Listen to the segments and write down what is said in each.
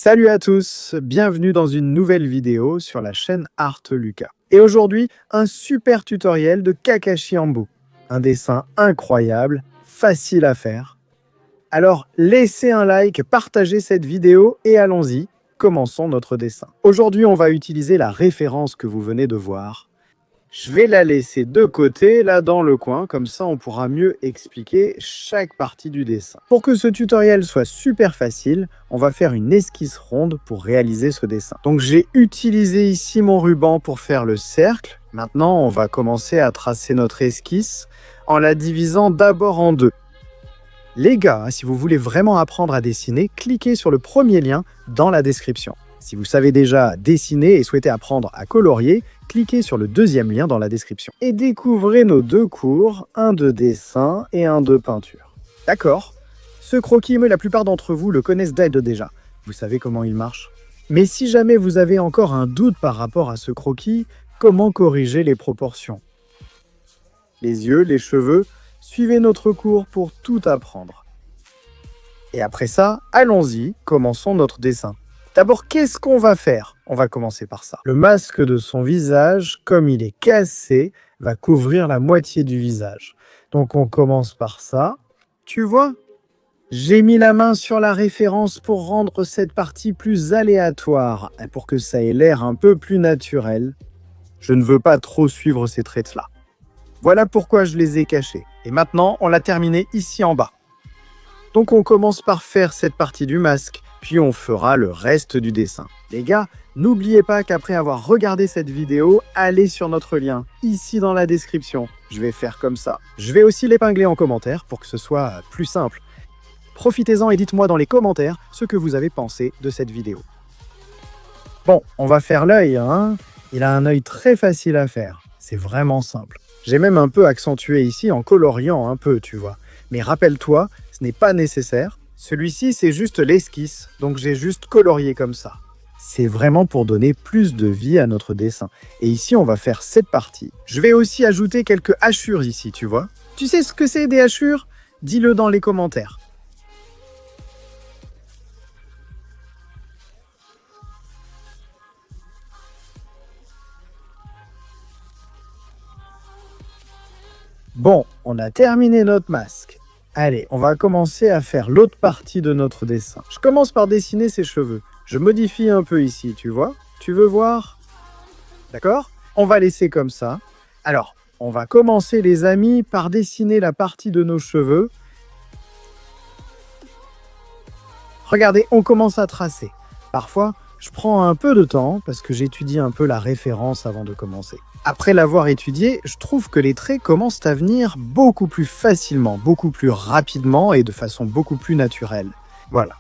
Salut à tous, bienvenue dans une nouvelle vidéo sur la chaîne Art Lucas. Et aujourd'hui, un super tutoriel de Kakashi Ambo. Un dessin incroyable, facile à faire. Alors laissez un like, partagez cette vidéo et allons-y, commençons notre dessin. Aujourd'hui, on va utiliser la référence que vous venez de voir. Je vais la laisser de côté, là dans le coin, comme ça on pourra mieux expliquer chaque partie du dessin. Pour que ce tutoriel soit super facile, on va faire une esquisse ronde pour réaliser ce dessin. Donc j'ai utilisé ici mon ruban pour faire le cercle. Maintenant, on va commencer à tracer notre esquisse en la divisant d'abord en deux. Les gars, si vous voulez vraiment apprendre à dessiner, cliquez sur le premier lien dans la description. Si vous savez déjà dessiner et souhaitez apprendre à colorier, cliquez sur le deuxième lien dans la description. Et découvrez nos deux cours, un de dessin et un de peinture. D'accord? Ce croquis, mais la plupart d'entre vous le connaissent déjà. Vous savez comment il marche. Mais si jamais vous avez encore un doute par rapport à ce croquis, comment corriger les proportions? Les yeux, les cheveux, suivez notre cours pour tout apprendre. Et après ça, allons-y, commençons notre dessin. D'abord, qu'est-ce qu'on va faire? On va commencer par ça. Le masque de son visage, comme il est cassé, va couvrir la moitié du visage. Donc on commence par ça. Tu vois? J'ai mis la main sur la référence pour rendre cette partie plus aléatoire, et pour que ça ait l'air un peu plus naturel. Je ne veux pas trop suivre ces traits-là. Voilà pourquoi je les ai cachés. Et maintenant, on l'a terminé ici en bas. Donc on commence par faire cette partie du masque, puis on fera le reste du dessin. Les gars, n'oubliez pas qu'après avoir regardé cette vidéo, allez sur notre lien, ici dans la description. Je vais faire comme ça. Je vais aussi l'épingler en commentaire pour que ce soit plus simple. Profitez-en et dites-moi dans les commentaires ce que vous avez pensé de cette vidéo. Bon, on va faire l'œil, hein. Il a un œil très facile à faire. C'est vraiment simple. J'ai même un peu accentué ici en coloriant un peu, tu vois. Mais rappelle-toi, ce n'est pas nécessaire. Celui-ci, c'est juste l'esquisse, donc j'ai juste colorié comme ça. C'est vraiment pour donner plus de vie à notre dessin. Et ici, on va faire cette partie. Je vais aussi ajouter quelques hachures ici, tu vois. Tu sais ce que c'est des hachures? Dis-le dans les commentaires. Bon, on a terminé notre masque. Allez, on va commencer à faire l'autre partie de notre dessin. Je commence par dessiner ses cheveux. Je modifie un peu ici, tu vois? Tu veux voir? D'accord? On va laisser comme ça. Alors, on va commencer, les amis, par dessiner la partie de nos cheveux. Regardez, on commence à tracer. Parfois, je prends un peu de temps parce que j'étudie un peu la référence avant de commencer. Après l'avoir étudié, je trouve que les traits commencent à venir beaucoup plus facilement, beaucoup plus rapidement et de façon beaucoup plus naturelle. Voilà.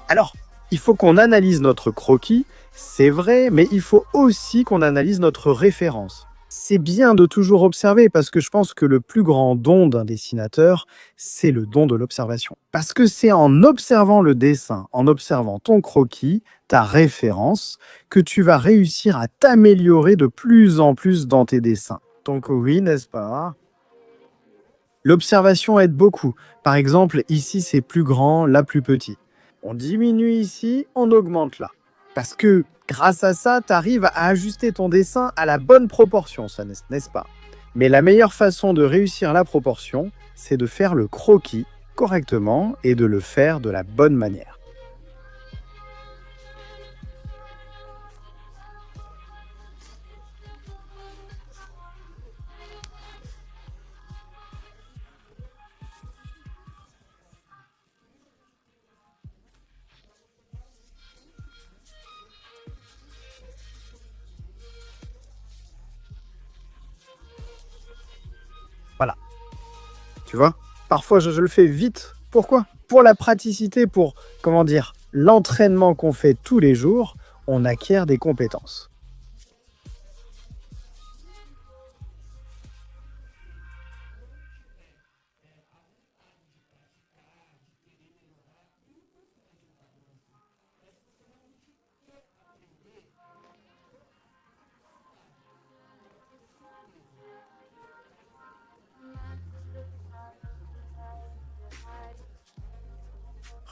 Alors, il faut qu'on analyse notre croquis, c'est vrai, mais il faut aussi qu'on analyse notre référence. C'est bien de toujours observer parce que je pense que le plus grand don d'un dessinateur, c'est le don de l'observation. Parce que c'est en observant le dessin, en observant ton croquis, ta référence, que tu vas réussir à t'améliorer de plus en plus dans tes dessins. Donc oui, n'est-ce pas? L'observation aide beaucoup. Par exemple, ici c'est plus grand, là plus petit. On diminue ici, on augmente là. Parce que grâce à ça, tu arrives à ajuster ton dessin à la bonne proportion, ça n'est-ce pas? Mais la meilleure façon de réussir la proportion, c'est de faire le croquis correctement et de le faire de la bonne manière. Voilà. Tu vois? Parfois, je le fais vite. Pourquoi? Pour la praticité, pour, comment dire, l'entraînement qu'on fait tous les jours, on acquiert des compétences.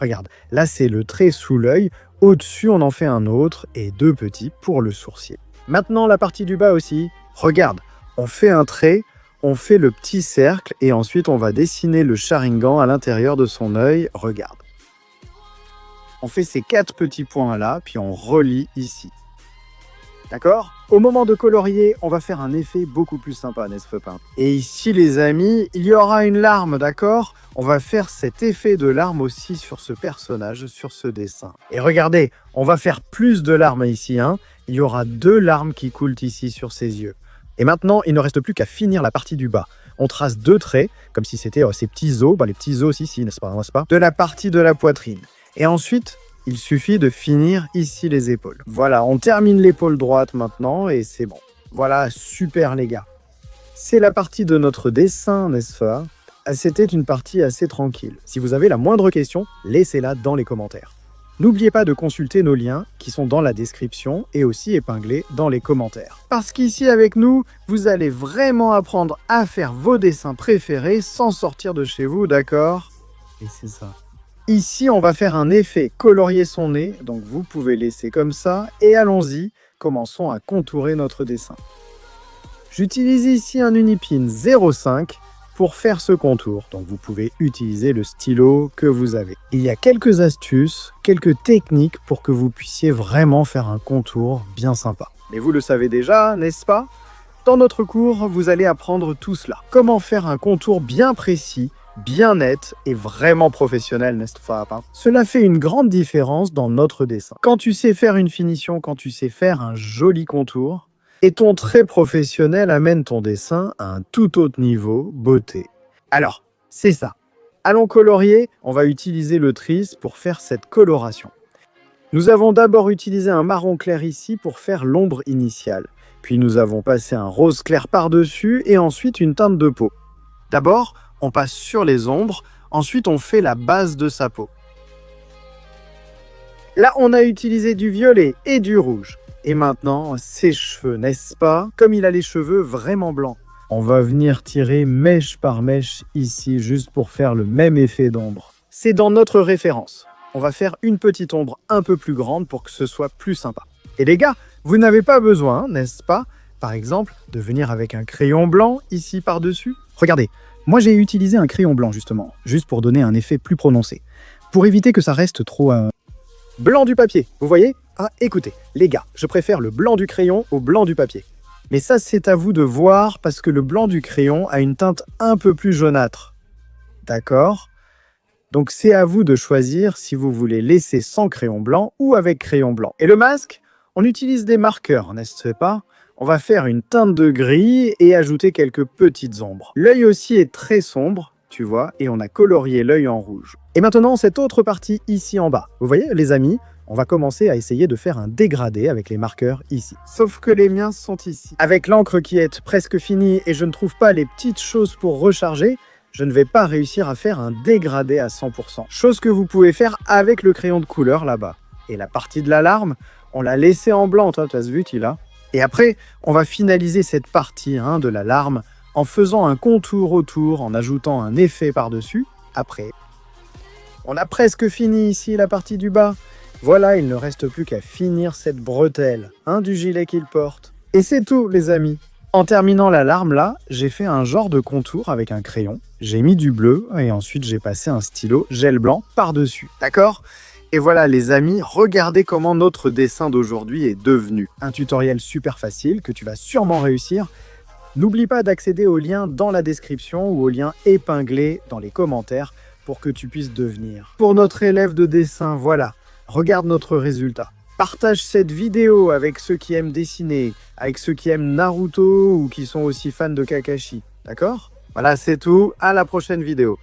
Regarde, là c'est le trait sous l'œil Au-dessus, on en fait un autre et 2 petits pour le sourcil. Maintenant, la partie du bas aussi. Regarde, on fait un trait, on fait le petit cercle et ensuite on va dessiner le Sharingan à l'intérieur de son œil. Regarde. On fait ces 4 petits points là, puis on relie ici. D'accord? Au moment de colorier, on va faire un effet beaucoup plus sympa, n'est-ce pas? Et ici, les amis, il y aura une larme, d'accord? On va faire cet effet de larme aussi sur ce personnage, sur ce dessin. Et regardez, on va faire plus de larmes ici, hein? Il y aura 2 larmes qui coulent ici sur ses yeux. Et maintenant, il ne reste plus qu'à finir la partie du bas. On trace 2 traits, comme si c'était ces petits os, les petits os ici, n'est-ce pas, de la partie de la poitrine. Et ensuite, il suffit de finir ici les épaules. Voilà, on termine l'épaule droite maintenant et c'est bon. Voilà, super les gars. C'est la partie de notre dessin, n'est-ce pas? C'était une partie assez tranquille. Si vous avez la moindre question, laissez-la dans les commentaires. N'oubliez pas de consulter nos liens qui sont dans la description et aussi épinglés dans les commentaires. Parce qu'ici avec nous, vous allez vraiment apprendre à faire vos dessins préférés sans sortir de chez vous, d'accord? Et c'est ça. Ici, on va faire un effet colorier son nez, donc vous pouvez laisser comme ça, et allons-y, commençons à contourer notre dessin. J'utilise ici un Unipin 0,5 pour faire ce contour, donc vous pouvez utiliser le stylo que vous avez. Il y a quelques astuces, quelques techniques pour que vous puissiez vraiment faire un contour bien sympa. Mais vous le savez déjà, n'est-ce pas? Dans notre cours, vous allez apprendre tout cela. Comment faire un contour bien précis, bien net et vraiment professionnel, n'est-ce pas? Cela fait une grande différence dans notre dessin. Quand tu sais faire une finition, quand tu sais faire un joli contour, et ton trait professionnel amène ton dessin à un tout autre niveau, beauté. Alors, c'est ça. Allons colorier, on va utiliser le Tris pour faire cette coloration. Nous avons d'abord utilisé un marron clair ici pour faire l'ombre initiale. Puis nous avons passé un rose clair par-dessus et ensuite une teinte de peau. D'abord, on passe sur les ombres, ensuite on fait la base de sa peau. Là, on a utilisé du violet et du rouge. Et maintenant, ses cheveux, n'est-ce pas? Comme il a les cheveux vraiment blancs. On va venir tirer mèche par mèche ici, juste pour faire le même effet d'ombre. C'est dans notre référence. On va faire une petite ombre un peu plus grande pour que ce soit plus sympa. Et les gars, vous n'avez pas besoin, n'est-ce pas, par exemple, de venir avec un crayon blanc ici par-dessus? Regardez. Moi, j'ai utilisé un crayon blanc, justement, juste pour donner un effet plus prononcé. Pour éviter que ça reste trop... Blanc du papier, vous voyez? Ah, écoutez, les gars, je préfère le blanc du crayon au blanc du papier. Mais ça, c'est à vous de voir, parce que le blanc du crayon a une teinte un peu plus jaunâtre. D'accord? Donc, c'est à vous de choisir si vous voulez laisser sans crayon blanc ou avec crayon blanc. Et le masque? On utilise des marqueurs, n'est-ce pas? On va faire une teinte de gris et ajouter quelques petites ombres. L'œil aussi est très sombre, tu vois, et on a colorié l'œil en rouge. Et maintenant, cette autre partie ici en bas. Vous voyez, les amis, on va commencer à essayer de faire un dégradé avec les marqueurs ici. Sauf que les miens sont ici. Avec l'encre qui est presque finie et je ne trouve pas les petites choses pour recharger, je ne vais pas réussir à faire un dégradé à 100%. Chose que vous pouvez faire avec le crayon de couleur là-bas. Et la partie de la larme, on l'a laissée en blanc, toi, tu as vu, là. Et après, on va finaliser cette partie de la larme en faisant un contour autour, en ajoutant un effet par-dessus. Après, on a presque fini ici la partie du bas. Voilà, il ne reste plus qu'à finir cette bretelle du gilet qu'il porte. Et c'est tout, les amis. En terminant la larme là, j'ai fait un genre de contour avec un crayon. J'ai mis du bleu et ensuite j'ai passé un stylo gel blanc par-dessus. D'accord ? Et voilà les amis, regardez comment notre dessin d'aujourd'hui est devenu. Un tutoriel super facile que tu vas sûrement réussir. N'oublie pas d'accéder au lien dans la description ou au lien épinglé dans les commentaires pour que tu puisses devenir. Pour notre élève de dessin, voilà, regarde notre résultat. Partage cette vidéo avec ceux qui aiment dessiner, avec ceux qui aiment Naruto ou qui sont aussi fans de Kakashi. D'accord ? Voilà, c'est tout. À la prochaine vidéo.